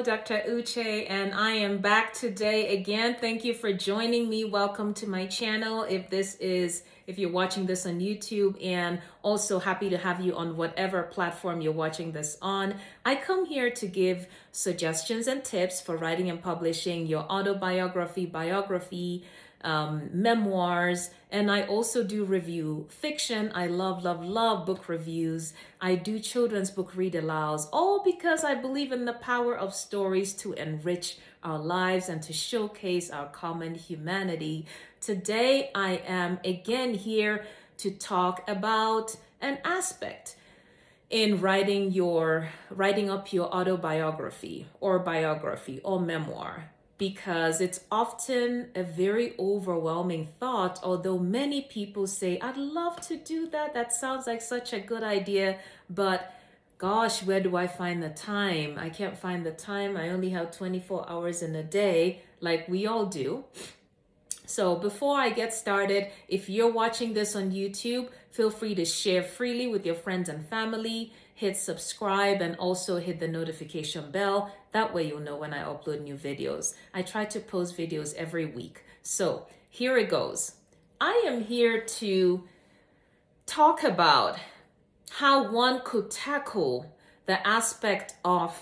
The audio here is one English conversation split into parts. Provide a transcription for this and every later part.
Dr. Uche, and I am back today again. Thank you for joining me. Welcome to my channel. If you're watching this on YouTube, and also happy to have you on whatever platform you're watching this on. I come here to give suggestions and tips for writing and publishing your autobiography, biography, memoirs, and I also do review fiction. I love book reviews. I do children's book read alouds, all because I believe in the power of stories to enrich our lives and to showcase our common humanity. Today, I am again here to talk about an aspect in writing up your autobiography or biography or memoir, because it's often a very overwhelming thought. Although many people say, I'd love to do that. That sounds like such a good idea, but gosh, where do I find the time? I can't find the time. I only have 24 hours in a day, like we all do. So before I get started, if you're watching this on YouTube, feel free to share freely with your friends and family, hit subscribe, and also hit the notification bell. That way you'll know when I upload new videos. I try to post videos every week. So here it goes. I am here to talk about how one could tackle the aspect of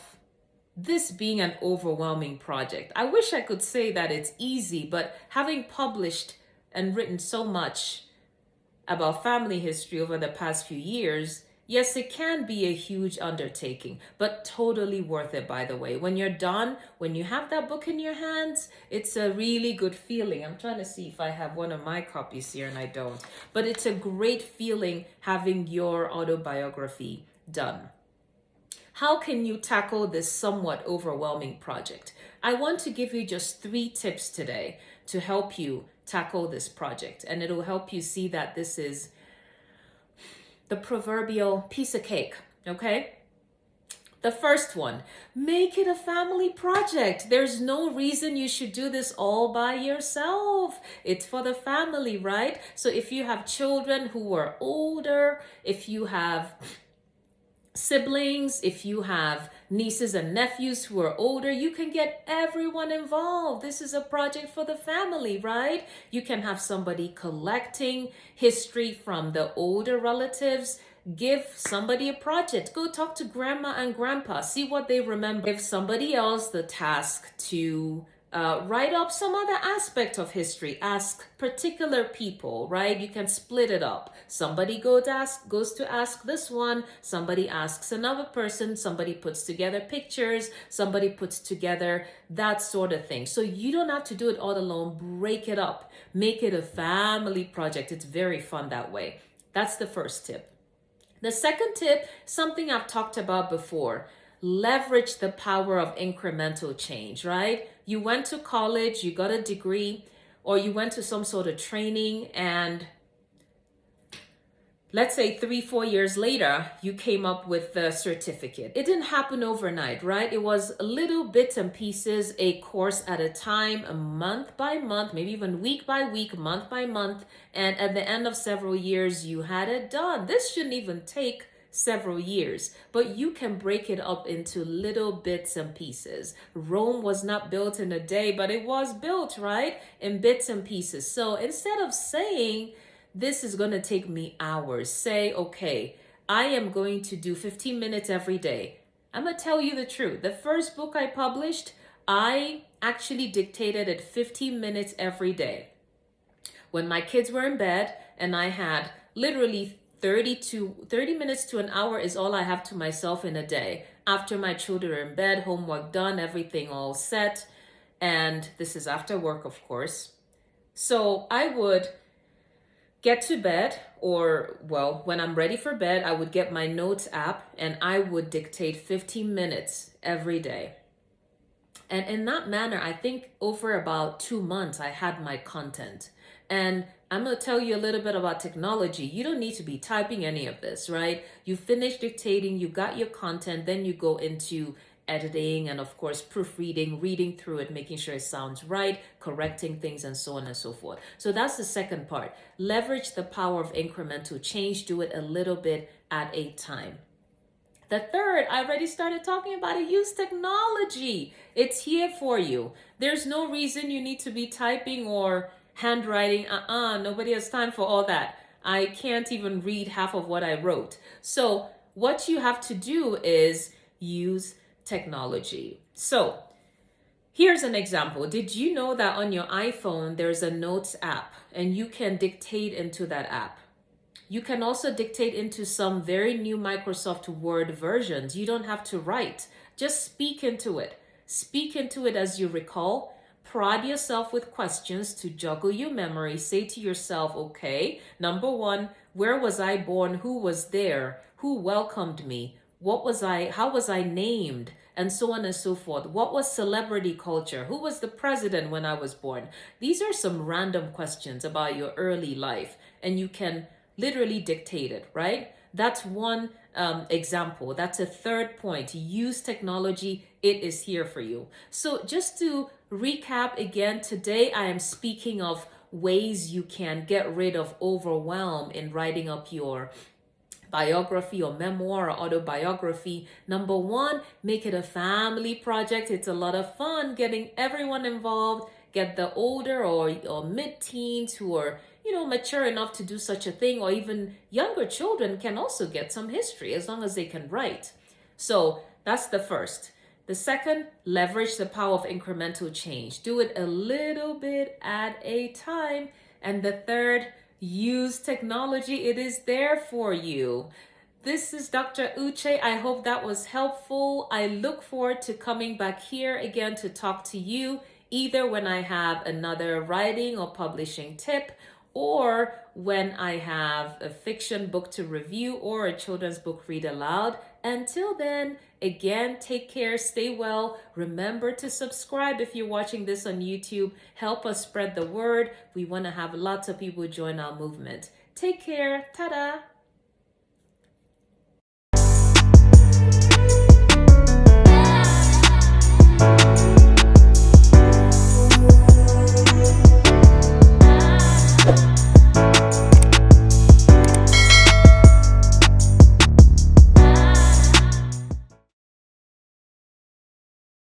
this being an overwhelming project. I wish I could say that it's easy, but having published and written so much about family history over the past few years, yes, it can be a huge undertaking, but totally worth it, by the way. When you're done, when you have that book in your hands, it's a really good feeling. I'm trying to see if I have one of my copies here, and I don't. But it's a great feeling having your autobiography done. How can you tackle this somewhat overwhelming project? I want to give you just 3 tips today to help you tackle this project, and it'll help you see that this is the proverbial piece of cake, okay? The first one, make it a family project. There's no reason you should do this all by yourself. It's for the family, right? So if you have children who are older, if you have siblings, if you have nieces and nephews who are older, you can get everyone involved. This is a project for the family, right? You can have somebody collecting history from the older relatives. Give somebody a project. Go talk to grandma and grandpa, see what they remember. Give somebody else the task to write up some other aspect of history. Ask particular people, right? You can split it up. Somebody goes to ask this one, somebody asks another person, somebody puts together pictures, somebody puts together that sort of thing. So you don't have to do it all alone. Break it up. Make it a family project. It's very fun that way. That's the first tip. The second tip, something I've talked about before. Leverage the power of incremental change, right? You went to college, you got a degree, or you went to some sort of training, and let's say 3-4 years later, you came up with the certificate. It didn't happen overnight, right? It was little bits and pieces, a course at a time, a month by month, maybe even week by week, month by month. And at the end of several years, you had it done. This shouldn't even take several years, but you can break it up into little bits and pieces. Rome was not built in a day, but it was built, right? In bits and pieces. So instead of saying, this is going to take me hours, say, okay, I am going to do 15 minutes every day. I'm going to tell you the truth. The first book I published, I actually dictated it 15 minutes every day. When my kids were in bed and I had literally 30 minutes to an hour is all I have to myself in a day. After my children are in bed, homework done, everything all set. And this is after work, of course. So I would get to bed, or when I'm ready for bed, I would get my notes app and I would dictate 15 minutes every day. And in that manner, I think over about 2 months, I had my content. And I'm going to tell you a little bit about technology. You don't need to be typing any of this, right? You finish dictating, you got your content, then you go into editing and of course proofreading, reading through it, making sure it sounds right, correcting things, and so on and so forth. So that's the second part. Leverage the power of incremental change. Do it a little bit at a time. The third, I already started talking about it. Use technology. It's here for you. There's no reason you need to be typing or handwriting. Nobody has time for all that. I can't even read half of what I wrote. So what you have to do is use technology. So here's an example. Did you know that on your iPhone, there's a notes app and you can dictate into that app? You can also dictate into some very new Microsoft Word versions. You don't have to write. Just speak into it. Speak into it as you recall. Prod yourself with questions to juggle your memory. Say to yourself, okay, number one, where was I born? Who was there? Who welcomed me? How was I named? And so on and so forth. What was celebrity culture? Who was the president when I was born? These are some random questions about your early life, and you can literally dictate it, right? That's one example. That's a third point. Use technology. It is here for you. So just to recap again, today I am speaking of ways you can get rid of overwhelm in writing up your biography or memoir or autobiography. Number one, make it a family project. It's a lot of fun getting everyone involved. Get the older or mid-teens who are mature enough to do such a thing, or even younger children can also get some history as long as they can write. So that's the first. The second, leverage the power of incremental change. Do it a little bit at a time. And the third, use technology. It is there for you. This is Dr. Uche. I hope that was helpful. I look forward to coming back here again to talk to you, either when I have another writing or publishing tip, or when I have a fiction book to review or a children's book read aloud. Until then, again, take care, stay well. Remember to subscribe if you're watching this on YouTube. Help us spread the word. We want to have lots of people join our movement. Take care. Ta-da.